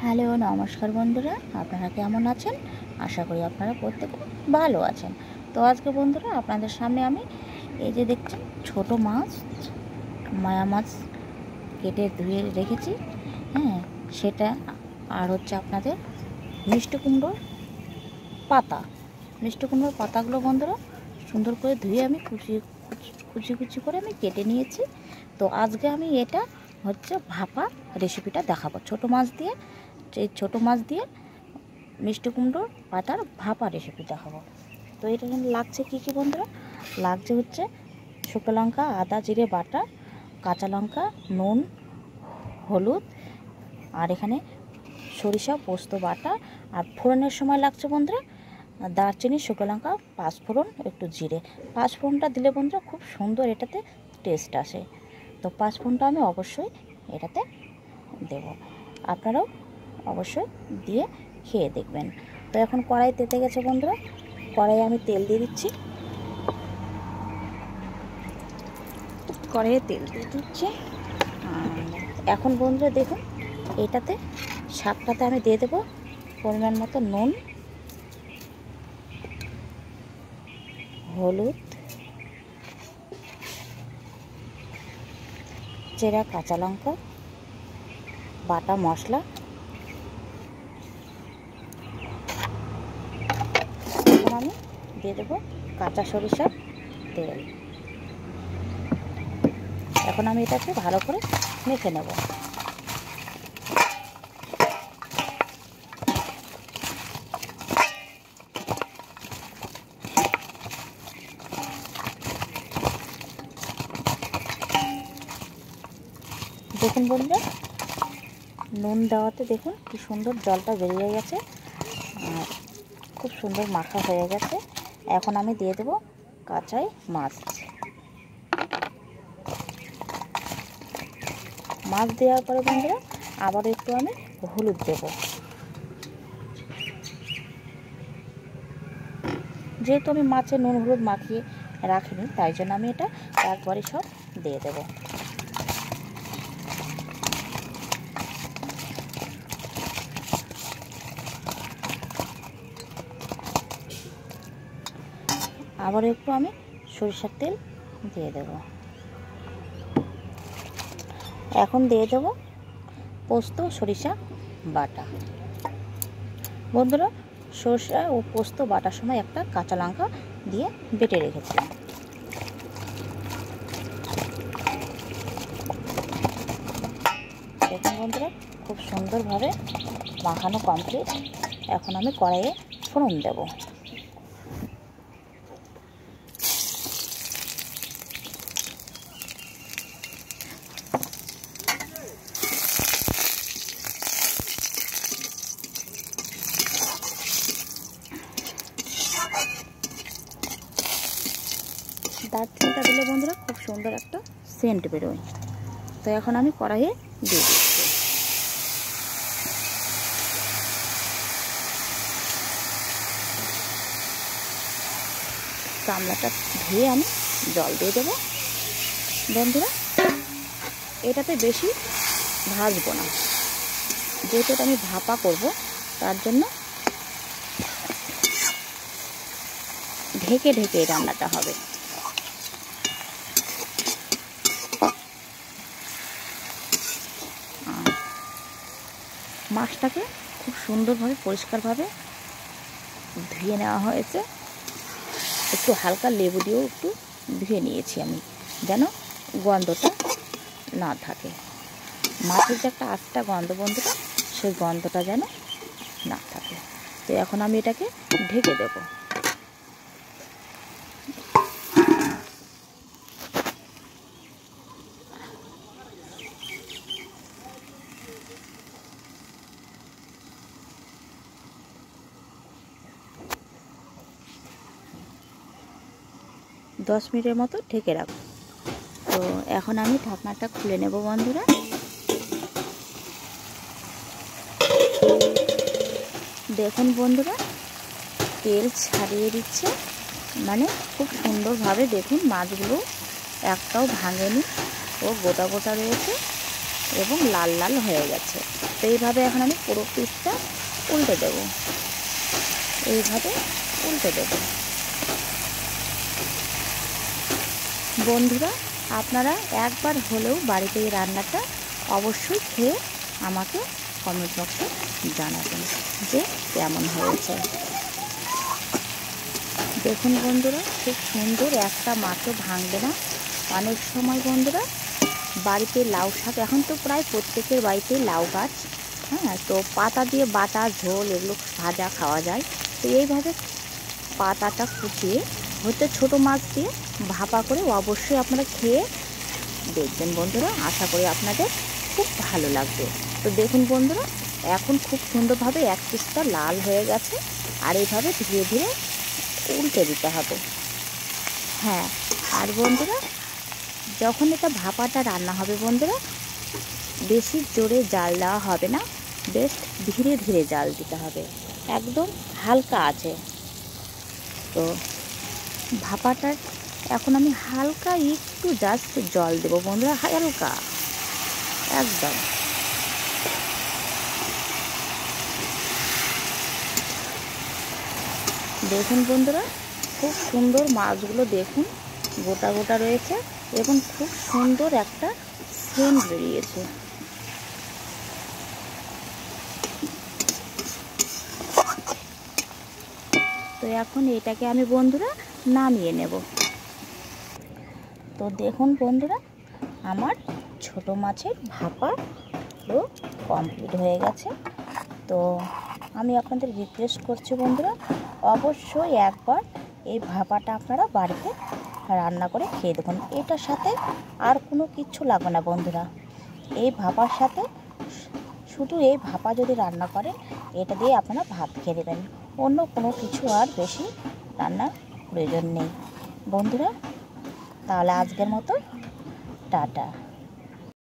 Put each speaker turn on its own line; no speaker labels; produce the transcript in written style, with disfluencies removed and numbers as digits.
Hello, নমস্কার বন্ধুরা, আপনারা কেমন আছেন? আশা করি আপনারা প্রত্যেকে ভালো আছেন। তো আজকে বন্ধুরা আপনাদের সামনে আমি এই যে দেখছেন ছোট মাছ, মায়া মাছ কেটে ধুয়ে রেখেছি। হ্যাঁ, সেটা আর হচ্ছে আপনাদের মিষ্টি কুমড়োর পাতা। মিষ্টি কুমড়োর পাতাগুলো বন্ধুরা সুন্দর করে ধুয়ে আমি কুচি কুচি করে আমি কেটে নিয়েছি। তো আজকে আমি এটা হচ্ছে ভাপা রেসিপিটা দেখাবো ছোট মাছ দিয়ে। এই ছোটো মাছ দিয়ে মিষ্টি কুমড়োর পাতার ভাপা রেসিপি দেখাবো। তো এটা লাগছে কী কী বন্ধুরা? লাগছে হচ্ছে শুকনো লঙ্কা, আদা জিরে বাটা, কাঁচা লঙ্কা, নুন, হলুদ, আর এখানে সরিষা পোস্ত বাটা। আর ফোড়নের সময় লাগছে বন্ধুরা দারচিনি, শুকনো লঙ্কা, পাঁচফোড়ন, একটু জিরে। পাঁচফোড়নটা দিলে বন্ধুরা খুব সুন্দর এটাতে টেস্ট আসে। তো পাঁচফোড়নটা আমি অবশ্যই এটাতে দেব, আপনারাও অবশ্যই দিয়ে খেয়ে দেখবেন। তো এখন কড়াই তেতে গেছে বন্ধুরা, কড়াইয়ে আমি তেল দিয়ে দিচ্ছি। কড়াইয়ে তেল দিয়ে দিচ্ছি। এখন বন্ধুরা দেখুন এটাতে শাকটাতে আমি দিয়ে দেবো পরিমাণ মতো নুন, হলুদ, চেরা কাঁচা লঙ্কা, বাটা মশলা, এখন আমি দিয়ে দেবো কাঁচা সরিষার তেল। এখন আমি এটাকে ভালো করে মেখে নেব। দেখুন বন্ধুরা নুন দেওয়াতে দেখুন কি সুন্দর জলটা বেরিয়ে গেছে আর খুব সুন্দর মাখা হয়ে গেছে। এখন আমি দিয়ে দেবো কাঁচাই মাছ। মাছ দেওয়ার পরে বন্ধুরা আবার একটু আমি হলুদ দেব। যেহেতু আমি মাছে নুন হলুদ মাখিয়ে রাখিনি তাই জন্য আমি এটা একবারে সব দিয়ে দেব। আবার একটু আমি সরিষার তেল দিয়ে দেব। এখন দিয়ে দেব পোস্ত সরিষা বাটা। বন্ধুরা সরিষা ও পোস্ত বাটার সময় একটা কাঁচা লঙ্কা দিয়ে বেটে রেখেছিলাম। দেখুন বন্ধুরা খুব সুন্দরভাবে মাখানো কমপ্লিট। এখন আমি কড়াইয়ে ফোড়ন দেব। দারচিনিটা দিলে বন্ধুরা খুব সুন্দর একটা সেন্ট বেরোয়। তো এখন আমি কড়াইয়ে দিয়ে দিচ্ছি। গামলাটা ধুয়ে আমি জল দিয়ে দেবো। বন্ধুরা এটাতে বেশি ভাজবো না, যেহেতু এটা আমি ভাপা করব তার জন্য ঢেকে ঢেকে এই রান্নাটা হবে। মাছটাকে খুব সুন্দরভাবে পরিষ্কারভাবে ধুয়ে নেওয়া হয়েছে। একটু হালকা লেবু দিয়েও একটু ধুয়ে নিয়েছি আমি, যেন গন্ধটা না থাকে। মাছের যে একটা আস্তা গন্ধ বন্ধুটা, সেই গন্ধটা যেন না থাকে। তো এখন আমি এটাকে ঢেকে দেব। দশ মিনিটের মতো ঢেকে রাখব। তো এখন আমি ঢাকনাটা খুলে নেব বন্ধুরা। দেখুন বন্ধুরা তেল ছাড়িয়ে দিচ্ছে, মানে খুব সুন্দরভাবে দেখুন মাছগুলো একটাও ভাঙেনি ও গোটা গোটা রয়েছে এবং লাল লাল হয়ে গেছে। তো এইভাবে এখন আমি পুরো পিসটা উল্টে দেব, এইভাবে উল্টে দেব। বন্ধুরা, আপনারা একবার হলেও বাড়িতে এই রান্নাটা অবশ্যই খেয়ে আমাকে কমেন্ট বক্সে জানাবেন যে কেমন হয়েছে। দেখুন বন্ধুরা, খুব সুন্দর, একটা মাছও ভাঙবে না। অনেক সময় বন্ধুরা বাড়িতে লাউ শাক, এখন তো প্রায় প্রত্যেকের বাড়িতে লাউ গাছ, হ্যাঁ, তো পাতা দিয়ে বাটা ঝোল এগুলো ভাজা খাওয়া যায়। তো এইভাবে পাতাটা কুচিয়ে হয়তো ছোটো মাছ দিয়ে ভাপা করে অবশ্যই আপনারা খেয়ে দেখবেন বন্ধুরা, আশা করি আপনাদের খুব ভালো লাগবে। তো দেখুন বন্ধুরা, এখন খুব সুন্দরভাবে এক পিসটা লাল হয়ে গেছে, আর এইভাবে ধীরে ধীরে উল্টে দিতে হবে। হ্যাঁ, আর বন্ধুরা যখন এটা ভাপাটা রান্না হবে বন্ধুরা, বেশি জোরে জাল দেওয়া হবে না, বেশ ধীরে ধীরে জাল দিতে হবে, একদম হালকা আছে। তো ভাপাটার এখন আমি হালকা একটু জাস্ট জল দেবো বন্ধুরা, হালকা একদম। দেখুন বন্ধুরা, খুব সুন্দর মাছগুলো দেখুন গোটা গোটা রয়েছে এবং খুব সুন্দর একটা সেন্ট বেরিয়েছে। তো এখন এটাকে আমি বন্ধুরা নামিয়ে নেব। তো দেখুন বন্ধুরা, আমার ছোট মাছের ভাপা পুরো কমপ্লিট হয়ে গেছে। তো আমি আপনাদের রিকোয়েস্ট করছি বন্ধুরা, অবশ্যই একবার এই ভাপাটা আপনারা বাড়িতে রান্না করে খেয়ে দেখুন। এটার সাথে আর কোনো কিচ্ছু লাগবে না বন্ধুরা, এই ভাপার সাথে শুধু এই ভাপা যদি রান্না করেন, এটা দিয়ে আপনারা ভাত খেয়ে দেবেন, অন্য কোনো কিছু আর বেশি রান্নার প্রয়োজন নেই বন্ধুরা। তাহলে আজকের মতো টাটা।